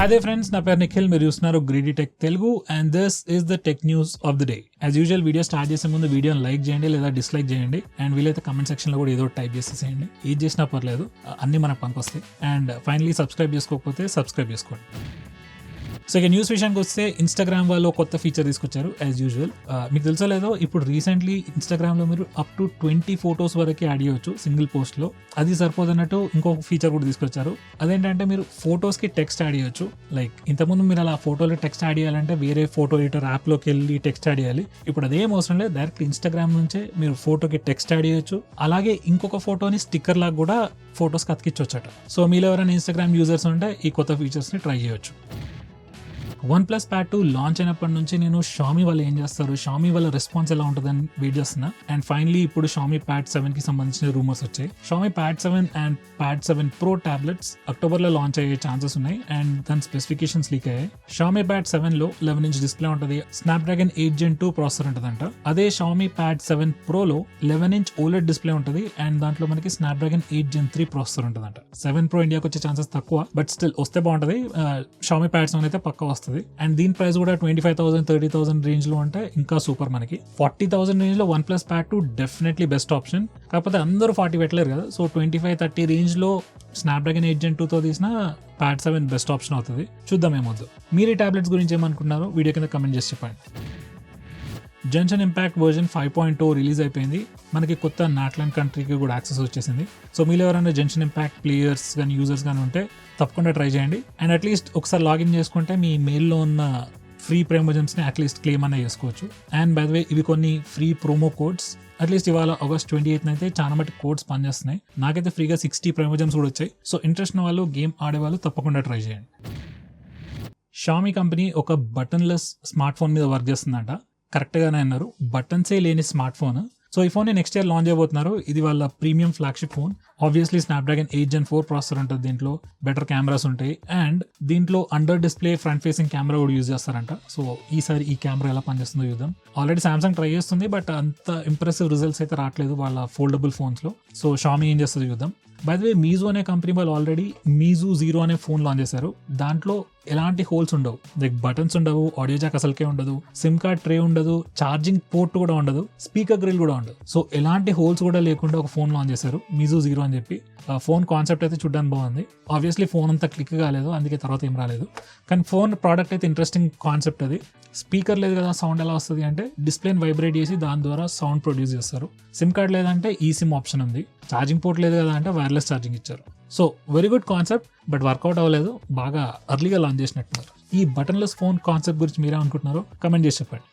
అదే ఫ్రెండ్స్, నా పేరు నిఖిల్, మీరు చూస్తున్నారు greedy tech Telugu and this is the tech news of the day. As usual video start చేసే ముందు వీడియోని లైక్ చేయండి లేదా డిస్లైక్ చేయండి అండ్ వీలైతే కమెంట్ సెక్షన్ లో కూడా ఏదో టైప్ చేసేసేయండి. ఏది చేసినా పర్లేదు, అన్ని మనకు పనికొస్తాయి. అండ్ ఫైనలీ సబ్స్క్రైబ్ చేసుకోకపోతే సబ్స్క్రైబ్ చేసుకోండి. సో ఇక న్యూస్ విషయానికి వస్తే, ఇన్స్టాగ్రామ్ వాళ్ళు కొత్త ఫీచర్ తీసుకొచ్చారు. యాజ్ యూజువల్ మీకు తెలుసో లేదో, ఇప్పుడు రీసెంట్లీ ఇన్స్టాగ్రామ్ లో మీరు అప్ టు 20 ఫొటోస్ వరకు యాడ్ చేయవచ్చు సింగిల్ పోస్ట్ లో. అది సరిపోదన్నట్టు ఇంకొక ఫీచర్ కూడా తీసుకొచ్చారు. అదేంటంటే మీరు ఫొటోస్ కి టెక్స్ట్ యాడ్ చేయొచ్చు. లైక్ ఇంతకుముందు మీరు అలా ఫోటోలో టెక్స్ట్ యాడ్ చేయాలంటే వేరే ఫోటో ఎడిటర్ యాప్ లోకి వెళ్ళి టెక్స్ట్ యాడ్ చేయాలి. ఇప్పుడు అదేం అవసరం లేదు, డైరెక్ట్ ఇన్స్టాగ్రామ్ నుంచే మీరు ఫోటోకి టెక్స్ట్ యాడ్ చేయొచ్చు. అలాగే ఇంకొక ఫోటోని స్టిక్కర్ లాగా కూడా ఫొటోస్ కి అతికించొచ్చట. సో మీలో ఎవరైనా ఇన్స్టాగ్రామ్ యూజర్స్ ఉంటే ఈ కొత్త ఫీచర్స్ ని ట్రై చేయొచ్చు. OnePlus Pad 2 లాంచ్ అయినప్పటి నుంచి నేను షామీ వాళ్ళు ఏం చేస్తారు, షామీ వాళ్ళ రెస్పాన్స్ ఎలా ఉంటుందని వెయిట్ చేస్తున్నా. అండ్ ఫైనలీ ఇప్పుడు షామీ Pad 7 కి సంబంధించిన రూమర్స్ వచ్చాయి. Xiaomi Pad 7 and Pad 7 Pro tablets October లో లాంచ్ అయ్యే ఛాన్సెస్ ఉన్నాయి అండ్ దాని స్పెసిఫికేషన్స్ లీక్ అయ్యాయి. షామీ Pad 7 లో 11-inch డిస్ప్లే ఉంటుంది, స్నాప్డ్రాగన్ 8 Gen 2 ప్రాసెసర్ ఉంటుందంట. అదే షామీ Pad 7 Pro లో 11-inch OLED డిస్ప్లే ఉంటుంది అండ్ దాంట్లో మనకి స్నాప్డ్రాగన్ 8 Gen 3 ప్రాసెసర్ ఉంటుందంట. 7 Pro ఇండియాకి వచ్చే ఛాన్సెస్ తక్కువ, బట్ స్టిల్ వస్తే బాగుంటుంది. షామీ Pad 7 అయితే పక్కా వస్తుంది. అండ్ దీని ప్రైస్ కూడా 25,000 30,000 రేంజ్ లో ఉంటే ఇంకా సూపర్. మనకి 40,000 రేంజ్ లో OnePlus Pad 2 definitely best option. కాకపోతే అందరూ 40 పెట్టలేరు కదా, సో 25-30 రేంజ్ లో స్నాప్డ్రాగన్ 8 Gen 2 తో తీసిన Pad 7 బెస్ట్ ఆప్షన్ అవుతుంది. చూద్దాం ఏమవుతుంది. మీరు ఈ టాబ్లెట్స్ గురించి ఏమనుకుంటున్నారో వీడియో కింద కమెంట్ చేసి చెప్పండి. జెన్షన్ ఇంపాక్ట్ వర్జన్ 5.0 రిలీజ్ అయిపోయింది. మనకి కొత్త నాట్లాండ్ కంట్రీకి కూడా యాక్సెస్ వచ్చేసింది. సో మీరు ఎవరైనా జెన్షన్ ఇంపాక్ట్ ప్లేయర్స్ కానీ యూజర్స్ కానీ ఉంటే తప్పకుండా ట్రై చేయండి. అండ్ అట్లీస్ట్ ఒకసారి లాగిన్ చేసుకుంటే మీ మెయిల్లో ఉన్న ఫ్రీ ప్రైమోజన్స్ని అట్లీస్ట్ క్లెయిమ్ అనే చేసుకోవచ్చు. అండ్ బై ద వే ఇవి కొన్ని ఫ్రీ ప్రోమో కోడ్స్. అట్లీస్ట్ ఇవాళ August 28 అయితే చాలా మట్టి కోడ్స్ పనిచేస్తున్నాయి. నాకైతే ఫ్రీగా 60 ప్రైమోజన్స్ కూడా వచ్చాయి. సో ఇంట్రెస్ట్ ఉన్న వాళ్ళు, గేమ్ ఆడేవాళ్ళు తప్పకుండా ట్రై చేయండి. షామీ కంపెనీ ఒక బటన్లెస్ స్మార్ట్ ఫోన్ మీద వర్క్ చేస్తుందంట. కరెక్ట్గానే అన్నారు, బటన్సే లేని స్మార్ట్ ఫోన్. సో ఈ ఫోన్ నెక్స్ట్ ఇయర్ లాంచ్ చేయబోతున్నారు. ఇది వాళ్ళ premium flagship phone. Obviously Snapdragon 8 Gen 4 processor ఉంటుంది, దీంట్లో బెటర్ కెమెరాస్ ఉంటాయి అండ్ దీంట్లో under display front facing camera కూడా యూజ్ చేస్తారంట. సో ఈసారి ఈ కెమెరా ఎలా పనిచేస్తుందో చూద్దాం. ఆల్రెడీ సామ్సంగ్ ట్రై చేస్తుంది, బట్ అంత ఇంప్రెసివ్ రిజల్ట్స్ అయితే రావట్లేదు వాళ్ళ ఫోల్డబుల్ ఫోన్స్ లో. సో షామీ ఏం చేస్తుందో చూద్దాం. బై ద వే మీజో అనే కంపెనీ వాళ్ళు ఆల్రెడీ మీజో 0 అనే ఫోన్ లాంచ్ చేశారు. దాంట్లో ఎలాంటి హోల్స్ ఉండవు, లైక్ బటన్స్ ఉండవు, ఆడియో జాక్ అసలుకే ఉండదు, సిమ్ కార్డ్ ట్రే ఉండదు, ఛార్జింగ్ పోర్ట్ కూడా ఉండదు, స్పీకర్ గ్రిల్ కూడా ఉండదు. సో ఎలాంటి హోల్స్ కూడా లేకుండా ఒక ఫోన్ లాంచ్ చేశారు మీజో 0 అని చెప్పి. ఫోన్ కాన్సెప్ట్ అయితే చూడడానికి బాగుంది. ఆబ్వియస్లీ ఫోన్ అంతా క్లిక్ కాలేదు, అందుకే తర్వాత ఏం రాలేదు. కానీ ఫోన్ ప్రోడక్ట్ అయితే ఇంట్రెస్టింగ్ కాన్సెప్ట్. అది స్పీకర్ లేదు కదా, సౌండ్ ఎలా వస్తుంది అంటే డిస్ప్లేని వైబ్రేట్ చేసి దాని ద్వారా సౌండ్ ప్రొడ్యూస్ చేస్తారు. సిమ్ కార్డ్ లేదంటే ఈ సిమ్ ఆప్షన్ ఉంది. ఛార్జింగ్ పోర్ట్ లేదు కదా అంటే వైర్లెస్ ఛార్జింగ్ ఇచ్చారు. So very good concept, but workout అవ్వలేదు. బాగా అర్లీగా లాంచ్ చేసినట్టున్నారు. ఈ బటన్లెస్ ఫోన్ కాన్సెప్ట్ గురించి మీరే అనుకుంటున్నారో కమెంట్ చేసి చెప్పండి.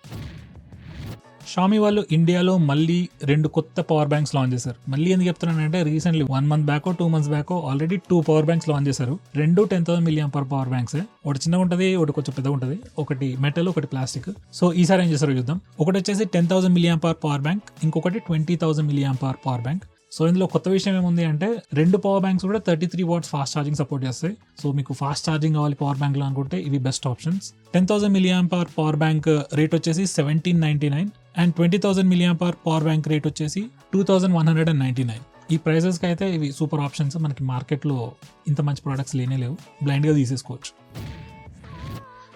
షామీ వాళ్ళు ఇండియాలో మళ్ళీ 2 కొత్త పవర్ బ్యాంక్స్ లాంచ్ చేశారు. మళ్ళీ ఎందుకు చెప్తున్నానంటే, రీసెంట్లీ 1 month బ్యాకో 2 months బ్యాకో ఆల్రెడీ 2 పవర్ బ్యాంక్స్ లాంచ్ చేశారు. 2 10,000 mAh పవర్ బ్యాంక్స్. ఒకటి చిన్నగా ఉంటుంది, ఒకటి కొంచెం పెద్దగా ఉంటుంది. ఒకటి మెటల్, ఒకటి ప్లాస్టిక్. సో ఈసారి ఏం చేస్తారో చూద్దాం. ఒకటి వచ్చేసి 10,000 mAh పవర్ బ్యాంక్, ఇంకొకటి 20,000 mAh పవర్ బ్యాంక్. సో ఇందులో కొత్త విషయం ఏముంది అంటే, 2 పవర్ బ్యాంక్స్ కూడా 33 watts ఫాస్ట్ ఛార్జింగ్ సపోర్ట్ చేస్తాయి. సో మీకు ఫాస్ట్ ఛార్జింగ్ కావాలి పవర్ బ్యాంక్ లో అనుకుంటే ఇవి best options. 10,000 mAh power bank rate వచ్చేసి $1,799 and 20,000 mAh power bank rate వచ్చేసి $2,199. ఈ ప్రైజెస్కి అయితే ఇవి సూపర్ ఆప్షన్స్. మనకి మార్కెట్లో ఇంత మంచి ప్రోడక్ట్స్ లేనే లేవు, బ్లైండ్గా తీసేసుకోవచ్చు.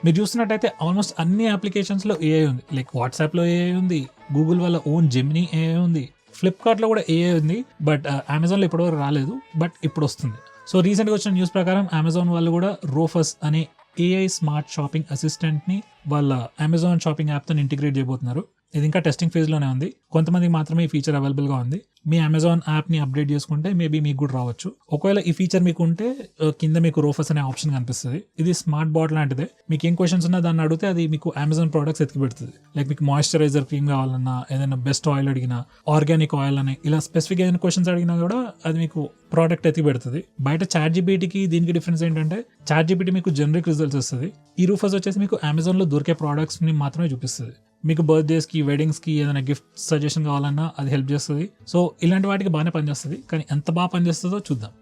మీరు చూస్తున్నట్టయితే ఆల్మోస్ట్ అన్ని అప్లికేషన్స్లో AI ఉంది. లైక్ వాట్సాప్లో AI ఉంది, గూగుల్ వాళ్ళ ఓన్ జెమినీ AI ఉంది, ఫ్లిప్కార్ట్లో కూడా AI ఉంది. బట్ అమెజాన్లో ఇప్పటివరకు రాలేదు, బట్ ఇప్పుడు వస్తుంది. సో రీసెంట్గా వచ్చిన న్యూస్ ప్రకారం అమెజాన్ వాళ్ళు కూడా రోఫస్ అనే AI స్మార్ట్ షాపింగ్ అసిస్టెంట్ని వాళ్ళ అమెజాన్ షాపింగ్ యాప్తో ఇంటిగ్రేట్ చేయబోతున్నారు. ఇది ఇంకా టెస్టింగ్ ఫేజ్లోనే ఉంది. కొంతమందికి మాత్రమే ఈ ఫీచర్ అవైలబుల్గా ఉంది. మీ అమెజాన్ యాప్ని అప్డేట్ చేసుకుంటే మేబీ మీకు కూడా రావచ్చు. ఒకవేళ ఈ ఫీచర్ మీకు ఉంటే కింద మీకు రోఫస్ అనే ఆప్షన్ కనిపిస్తుంది. ఇది స్మార్ట్ బాట్ లాంటిదే. మీకు ఏం క్వశ్చన్స్ ఉన్నా దాన్ని అడిగితే అది మీకు అమెజాన్ ప్రోడక్ట్స్ ఎత్తికి పెడుతుంది. లైక్ మీకు మాయిశ్చరైజర్ క్రీమ్ కావాలన్నా, ఏదైనా బెస్ట్ ఆయిల్ అడిగినా, ఆర్గానిక్ ఆయిల్ అని ఇలా స్పెసిఫిక్ ఏదైనా క్వశ్చన్స్ అడిగినా కూడా అది మీకు ప్రోడక్ట్ ఎత్తి పెడుతుంది. బయట ChatGPTకి దీనికి డిఫరెన్స్ ఏంటంటే, ChatGPT మీకు జనరిక్ రిజల్ట్స్ ఇస్తుంది. ఈ రూఫస్ వచ్చేసి మీకు అమెజాన్లో దొరికే ప్రోడక్ట్స్ని మాత్రమే చూపిస్తుంది. మీకు బర్త్డేస్కి, వెడ్డింగ్స్కి ఏదైనా గిఫ్ట్ సజెషన్ కావాలన్నా అది హెల్ప్ చేస్తుంది. సో ఇలాంటి వాటికి బాగానే పనిచేస్తుంది. కానీ ఎంత బాగా పనిచేస్తుందో చూద్దాం.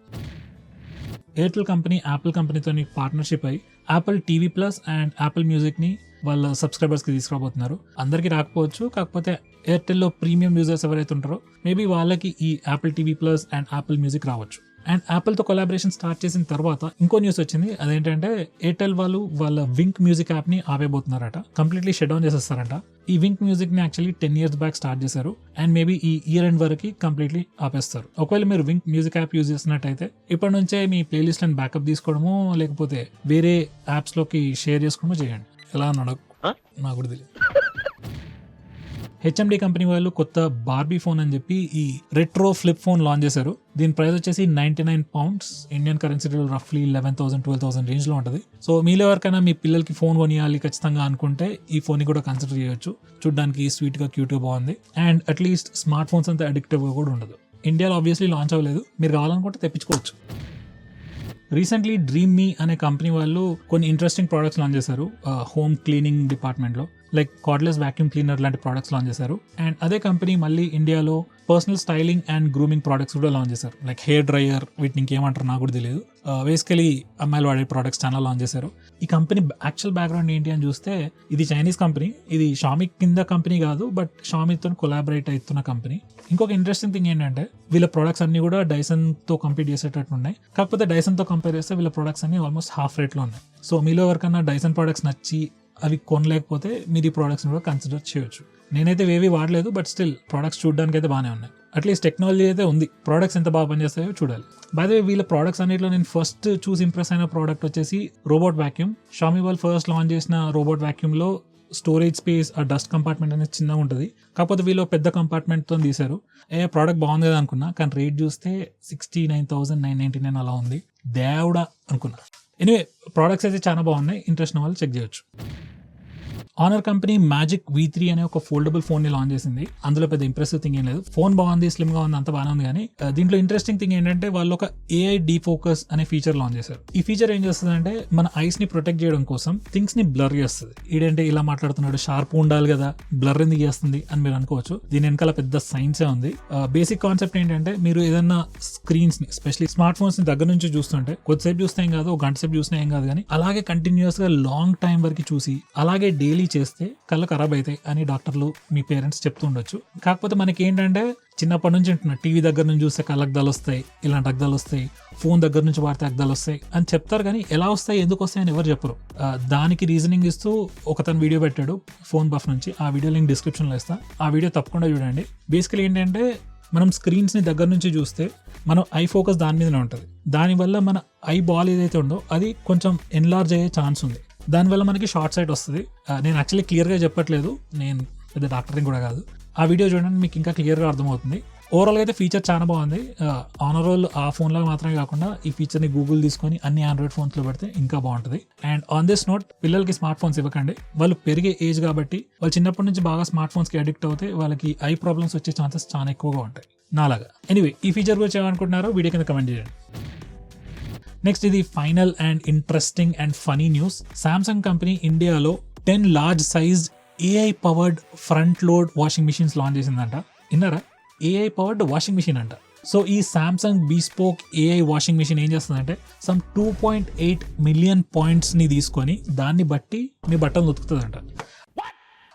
ఎయిర్టెల్ కంపెనీ యాపిల్ కంపెనీతో పార్ట్నర్షిప్ అయ్యి Apple TV plus and Apple మ్యూజిక్ని వాళ్ళ సబ్స్క్రైబర్స్కి తీసుకురాబోతున్నారు. అందరికీ రాకపోవచ్చు, కాకపోతే ఎయిర్టెల్లో ప్రీమియం యూజర్స్ ఎవరైతే ఉంటారో మేబీ వాళ్ళకి ఈ Apple TV plus and Apple music రావచ్చు. అండ్ యాపిల్తో కొలాబరేషన్ స్టార్ట్ చేసిన తర్వాత ఇంకో న్యూస్ వచ్చింది. అదేంటంటే ఎయిర్టెల్ వాళ్ళు వాళ్ళ వింక్ మ్యూజిక్ యాప్ని ఆపేయబోతున్నారట, కంప్లీట్లీ షట్ డౌన్ చేసేస్తారంట. ఈ వింక్ మ్యూజిక్ని యాక్చువల్లీ 10 years బ్యాక్ స్టార్ట్ చేశారు అండ్ మేబీ ఈ ఇయర్ ఎండ్ వరకు కంప్లీట్లీ ఆపేస్తారు. ఒకవేళ మీరు వింక్ మ్యూజిక్ యాప్ యూజ్ చేసినట్టయితే ఇప్పటి నుంచే మీ ప్లేలిస్ట్ని బ్యాకప్ తీసుకోవడమో లేకపోతే వేరే యాప్స్లోకి షేర్ చేసుకోవడమో చేయండి. ఎలా అన్నాడు నాకు కూడా తెలియదు. హెచ్ఎండి కంపెనీ వాళ్ళు కొత్త బార్బీ ఫోన్ అని చెప్పి ఈ రెట్రో ఫ్లిప్ ఫోన్ లాంచ్ చేశారు. దీని ప్రైస్ వచ్చేసి £99, ఇండియన్ కరెన్సీలో రఫ్లీ 11,000-12,000 రేంజ్ లో ఉంటుంది. సో మీలో ఎవరికైనా మీ పిల్లలకి ఫోన్ కొనియాలి ఖచ్చితంగా అనుకుంటే ఈ ఫోన్ ని కూడా కన్సిడర్ చేయొచ్చు. చూడడానికి స్వీట్ గా క్యూట్ గా బాగుంది అండ్ అట్లీస్ట్ స్మార్ట్ ఫోన్స్ అంత అడిక్టివ్ గా కూడా ఉండదు. ఇండియాలో ఆబ్వియస్లీ లాంచ్ అవ్వలేదు, మీరు కావాలనుకుంటే తెప్పించుకోవచ్చు. రీసెంట్లీ డ్రీమ్ మీ అనే కంపెనీ వాళ్ళు కొన్ని ఇంట్రెస్టింగ్ ప్రోడక్ట్స్ లాంచ్ చేశారు హోమ్ క్లీనింగ్ డిపార్ట్మెంట్లో. లైక్ కార్డ్లెస్ వాక్యూమ్ క్లీనర్ లాంటి ప్రోడక్ట్స్ లాంచ్ చేశారు. అండ్ అదే కంపెనీ మళ్ళీ ఇండియాలో personal styling and grooming products కూడా లాంచ్ చేశారు. లైక్ హెయిర్ డ్రైయర్, వీటిని ఇంకేమంటారు నాకు కూడా తెలియదు. బేసికలీ అమ్మాయిలు వాడే ప్రోడక్ట్స్ చాలా లాంచ్ చేశారు. ఈ కంపెనీ యాక్చువల్ బ్యాక్గ్రౌండ్ ఏంటి అని చూస్తే ఇది చైనీస్ కంపెనీ. ఇది షామీ కింద కంపెనీ కాదు, బట్ షామీతో కొలాబరేట్ అవుతున్న కంపెనీ. ఇంకొక ఇంట్రెస్టింగ్ థింగ్ ఏంటంటే వీళ్ళ ప్రొడక్ట్స్ అన్ని కూడా డైసన్తో కంపీట్ చేసేటట్టు ఉన్నాయి. కాకపోతే డైసన్తో కంపేర్ చేస్తే వీళ్ళ ప్రొడక్ట్స్ అన్ని ఆల్మోస్ట్ హాఫ్ రేట్లో ఉన్నాయి. సో మీలో ఎవరికైనా డైసన్ ప్రొడక్ట్స్ నచ్చి అవి కొనలేకపోతే మీరు ఈ ప్రోడక్ట్స్ని కూడా కన్సిడర్ చేయొచ్చు. నేనైతే ఏవి వాడలేదు, బట్ స్టిల్ ప్రోడక్ట్స్ చూడడానికి అయితే బాగానే ఉన్నాయి. అట్లీస్ట్ టెక్నాలజీ అయితే ఉంది. ప్రోడక్ట్స్ ఎంత బాగా పనిచేస్తాయో చూడాలి. బై ద వే వీళ్ళ ప్రోడక్ట్స్ అన్నింటిలో నేను ఫస్ట్ చూసి ఇంప్రెస్ అయిన ప్రోడక్ట్ వచ్చేసి రోబోట్ వాక్యూమ్. షామీ వాళ్ళు ఫస్ట్ లాంచ్ చేసిన రోబోట్ వాక్యూమ్లో స్టోరేజ్ స్పేస్, ఆ డస్ట్ కంపార్ట్మెంట్ అనేది చిన్నగా ఉంటుంది. కాకపోతే వీళ్ళు పెద్ద కంపార్ట్మెంట్తో తీశారు. ప్రోడక్ట్ బాగుంది కదా అనుకున్నా, కానీ రేట్ చూస్తే 69,999 అలా ఉంది. దేవుడా అనుకున్నా. ఎనీవే ప్రోడక్ట్స్ అయితే చాలా బాగున్నాయి, ఇంట్రెస్ట్ ఉన్న వాళ్ళు చెక్ చేయొచ్చు. ఆనర్ కంపెనీ మ్యాజిక్ V3 అనే ఒక ఫోల్డబుల్ ఫోన్ ని లాంచ్ చేసింది. అందులో పెద్ద ఇంప్రెసివ్ థింగ్ ఏం లేదు. ఫోన్ బాగుంది, స్లిమ్ గా ఉంది, అంత బాగానే ఉంది. కానీ దీంట్లో ఇంట్రెస్టింగ్ థింగ్ ఏంటంటే వాళ్ళు ఒక AI డీఫోకస్ అనే ఫీచర్ లాంచ్ చేశారు. ఈ ఫీచర్ ఏం చేస్తుంది అంటే మన ఐస్ ని ప్రొటెక్ట్ చేయడం కోసం థింగ్స్ ని బ్లర్ చేస్తుంది. ఈడంటే ఇలా మాట్లాడుతున్నాడు, షార్ప్ ఉండాలి కదా, బ్లర్ ఎందుకు చేస్తుంది అని మీరు అనుకోవచ్చు. దీని వెనకాల పెద్ద సైన్సే ఉంది. బేసిక్ కాన్సెప్ట్ ఏంటంటే మీరు ఏదైనా స్క్రీన్స్ ని, ఎస్పెషల్లీ స్మార్ట్ ఫోన్స్ ని దగ్గర నుంచి చూస్తుంటే కొద్దిసేపు చూస్తే ఏం కాదు, ఒక గంట సేపు చూసినా ఏం కాదు, కానీ అలాగే కంటిన్యూస్ గా లాంగ్ టైం వరకు చూసి అలాగే డైలీ చేస్తే కళ్ళు ఖరాబ్ అవుతాయి అని డాక్టర్లు, మీ పేరెంట్స్ చెప్తూ ఉండొచ్చు. కాకపోతే మనకి ఏంటంటే చిన్నప్పటి నుంచి ఉంటున్నా, టీవీ దగ్గర నుంచి చూస్తే కళ్ళ అద్దాలు వస్తాయి, ఇలాంటి అద్దాలు వస్తాయి, ఫోన్ దగ్గర నుంచి వాడితే అద్దాలు వస్తాయి అని చెప్తారు, కానీ ఎలా వస్తాయి, ఎందుకు వస్తాయి అని ఎవరు చెప్పరు. దానికి రీజనింగ్ ఇస్తూ ఒకతను వీడియో పెట్టాడు ఫోన్ బఫ్ నుంచి. ఆ వీడియో లింక్ డిస్క్రిప్షన్లో ఇస్తా, ఆ వీడియో తప్పకుండా చూడండి. బేసికలీ ఏంటంటే మనం స్క్రీన్స్ ని దగ్గర నుంచి చూస్తే మనం ఐ ఫోకస్ దాని మీదనే ఉంటుంది. దానివల్ల మన ఐ బాల్ ఏదైతే ఉందో అది కొంచెం ఎన్లార్జ్ అయ్యే ఛాన్స్ ఉంది. దానివల్ల మనకి షార్ట్ సైట్ వస్తుంది. నేను యాక్చువల్లీ క్లియర్గా చెప్పట్లేదు, నేను పెద్ద డాక్టర్ని కూడా కాదు. ఆ వీడియో చూడండి, మీకు ఇంకా క్లియర్గా అర్థమవుతుంది. ఓవరాల్గా అయితే ఫీచర్ చాలా బాగుంది. ఆనర్ వాళ్ళు ఆ ఫోన్లో మాత్రమే కాకుండా ఈ ఫీచర్ని గూగుల్ తీసుకొని అన్ని ఆండ్రాయిడ్ ఫోన్స్లో పెడితే ఇంకా బాగుంటుంది. అండ్ ఆన్ దిస్ నోట్, పిల్లలకి స్మార్ట్ ఫోన్స్ ఇవ్వకండి. వాళ్ళు పెరిగే ఏజ్ కాబట్టి వాళ్ళు చిన్నప్పటి నుంచి బాగా స్మార్ట్ ఫోన్స్కి అడిక్ట్ అవుతే వాళ్ళకి ఐ ప్రాబ్లమ్స్ వచ్చే ఛాన్సెస్ చాలా ఎక్కువగా ఉంటాయి నాలాగా. ఎనీవే, ఈ ఫీచర్ గురించి ఏమనుకుంటున్నారో వీడియో కింద కమెంట్ చేయండి. నెక్స్ట్, ఇది final and interesting and funny news. Samsung company ఇండియాలో 10 large sized AI powered front load washing machines launch చేసిందంట. విన్నారా? AI పవర్డ్ వాషింగ్ మిషన్ అంట. సో ఈ Samsung Bespoke AI washing machine ఏం చేస్తుందంటే సమ్ 2.8 మిలియన్ పాయింట్స్ని తీసుకొని దాన్ని బట్టి మీ బట్టలు ఉతుకుతుందంట.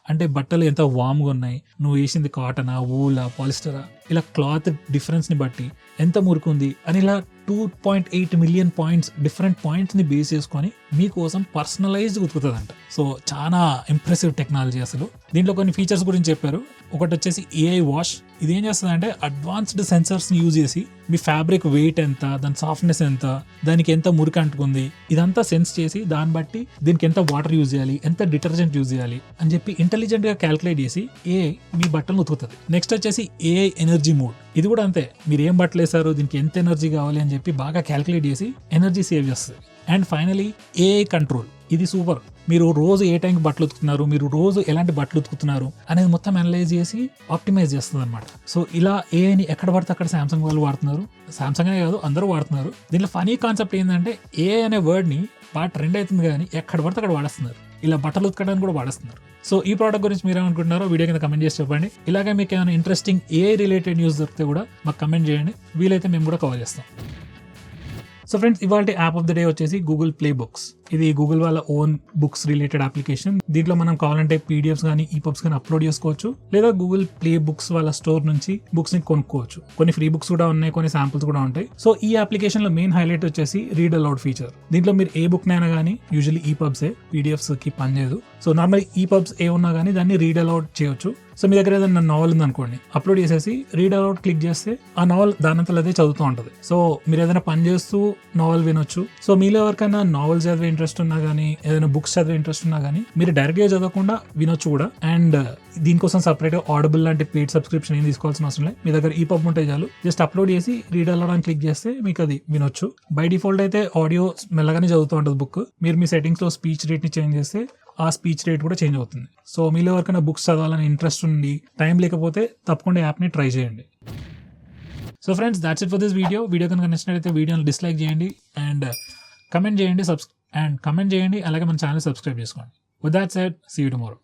అంటే బట్టలు ఎంత వామ్గా ఉన్నాయి, నువ్వు వేసింది కాటనా, వూలా, పాలిస్టరా, ఇలా క్లాత్ డిఫరెన్స్ని బట్టి ఎంత మురుకుంది అని ఇలా 2.8 మిలియన్ పాయింట్స్, డిఫరెంట్ పాయింట్స్ని బేస్ చేసుకొని మీకోసం పర్సనలైజ్డ్ ఉతుకుతుందంట. సో చాలా ఇంప్రెసివ్ టెక్నాలజీ అసలు. దీంట్లో కొన్ని ఫీచర్స్ గురించి చెప్పారు. ఒకటి వచ్చేసి AI వాష్. ఇది ఏం చేస్తుందంటే అడ్వాన్స్డ్ సెన్సర్స్ని యూజ్ చేసి మీ ఫ్యాబ్రిక్ వెయిట్ ఎంత, దాని సాఫ్ట్నెస్ ఎంత, దానికి ఎంత మురికి అంటుకుంది, ఇదంతా సెన్స్ చేసి దాన్ని బట్టి దీనికి ఎంత వాటర్ యూజ్ చేయాలి, ఎంత డిటర్జెంట్ యూజ్ చేయాలి అని చెప్పి ఇంటెలిజెంట్గా క్యాలిక్యులేట్ చేసి AI మీ బట్టలను ఉతుకుతుంది. నెక్స్ట్ వచ్చేసి AI ఎనర్జీ మోడ్. ఇది కూడా అంతే, మీరు ఏం బట్టలు వేసారో దీనికి ఎంత ఎనర్జీ కావాలి అని చెప్పి బాగా క్యాలిక్యులేట్ చేసి ఎనర్జీ సేవ్ చేస్తుంది. And finally AI control. ఇది సూపర్. మీరు రోజు ఏ టైంకి బట్టలు ఉతుకుతున్నారు, మీరు రోజు ఎలాంటి బట్టలు ఉతుకుతున్నారు అనేది మొత్తం అనలైజ్ చేసి ఆప్టిమైజ్ చేస్తుంది అనమాట. సో ఇలా ఏఐని ఎక్కడ పడితే అక్కడ సామ్సంగ్ వాళ్ళు వాడుతున్నారు. సామ్సంగ్ అనే కాదు, అందరూ వాడుతున్నారు. దీంట్లో ఫనీ కాన్సెప్ట్ ఏంటంటే AI అనే వర్డ్ని బాగా ట్రెండ్ అవుతుంది, కానీ ఎక్కడ పడితే అక్కడ వాడేస్తున్నారు. ఇలా బట్టలు ఉతకడానికి కూడా వాడేస్తున్నారు. సో ఈ ప్రోడక్ట్ గురించి మీరు ఏమనుకుంటున్నారో వీడియో కింద కమెంట్ చేసి చెప్పండి. ఇలాగే మీకు ఏమైనా ఇంట్రెస్టింగ్ AI రిలేటెడ్ న్యూస్ దొరికితే కూడా మాకు కమెంట్ చేయండి, వీలైతే మేము కూడా కవర్ చేస్తాం. సో ఫ్రెండ్స్, ఇవాళ యాప్ ఆఫ్ ద డే వచ్చేసి గూగుల్ ప్లే బుక్స్. ఇది గూగుల్ వాళ్ళ ఓన్ బుక్స్ రిలేటెడ్ అప్లికేషన్. దీంట్లో మనం కావాలంటే పీడిఎఫ్స్ కానీ ఈపబ్స్ కానీ అప్లోడ్ చేసుకోవచ్చు, లేదా గూగుల్ ప్లే బుక్స్ వాళ్ళ స్టోర్ నుంచి బుక్స్ ని కొనుక్కోవచ్చు. కొన్ని ఫ్రీ బుక్స్ కూడా ఉన్నాయి, కొన్ని శాంపుల్స్ కూడా ఉంటాయి. సో ఈ అప్లికేషన్ లో మెయిన్ హైలైట్ వచ్చేసి రీడ్ అలౌడ్ ఫీచర్. దీంట్లో మీరు ఏ బుక్ నైనా కానీ, యూజువల్లీ ఈపబ్సే, పీడిఎఫ్స్ కి పనిచేయదు. సో నార్మల్ ఈపబ్స్ ఏ ఉన్నా కానీ దాన్ని రీడ్ అలౌడ్ చేయొచ్చు. సో మీ దగ్గర ఏదైనా నావల్ ఉందనుకోండి, అప్లోడ్ చేసేసి రీడ్ అలౌడ్ క్లిక్ చేస్తే ఆ నావల్ దానంతలో అదే చదువుతూ ఉంటుంది. సో మీరు ఏదైనా పని చేస్తూ నావల్ వినొచ్చు. సో మీలో ఎవరికైనా నావల్ చదివే ఇంట్రెస్ట్ ఉన్నా కానీ, ఏదైనా బుక్స్ చదివే ఇంట్రెస్ట్ ఉన్నా కానీ, మీరు డైరెక్ట్ గా చదవకుండా వినొచ్చు కూడా. అండ్ దీనికోసం సపరేట్ గా ఆడిబుల్ లాంటి పెయిడ్ సబ్స్క్రిప్షన్ ఏం తీసుకోవాల్సిన అవసరం లేదు. మీ దగ్గర ఈపబ్ ఉంటే చాలు, జస్ట్ అప్లోడ్ చేసి రీడ్ అలౌడ్ అని క్లిక్ చేస్తే మీకు అది వినొచ్చు. బై డిఫాల్ట్ అయితే ఆడియో మెల్లగానే చదువుతూ ఉంటుంది బుక్. మీరు మీ సెట్టింగ్స్ లో స్పీచ్ రేట్ ని చేంజ్ చేస్తే ఆ స్పీచ్ రేట్ కూడా చేంజ్ అవుతుంది. సో మీలో ఎవరికైనా బుక్స్ చదవాలని ఇంట్రెస్ట్ ఉండి టైం లేకపోతే తప్పకుండా యాప్ని ట్రై చేయండి. So friends, that's it for this video. Video కనుక నచ్చినట్లయితే వీడియోని డిస్లైక్ చేయండి అండ్ కమెంట్ చేయండి, అలాగే మన ఛానల్ సబ్స్క్రైబ్ చేసుకోండి. With that said, see you tomorrow.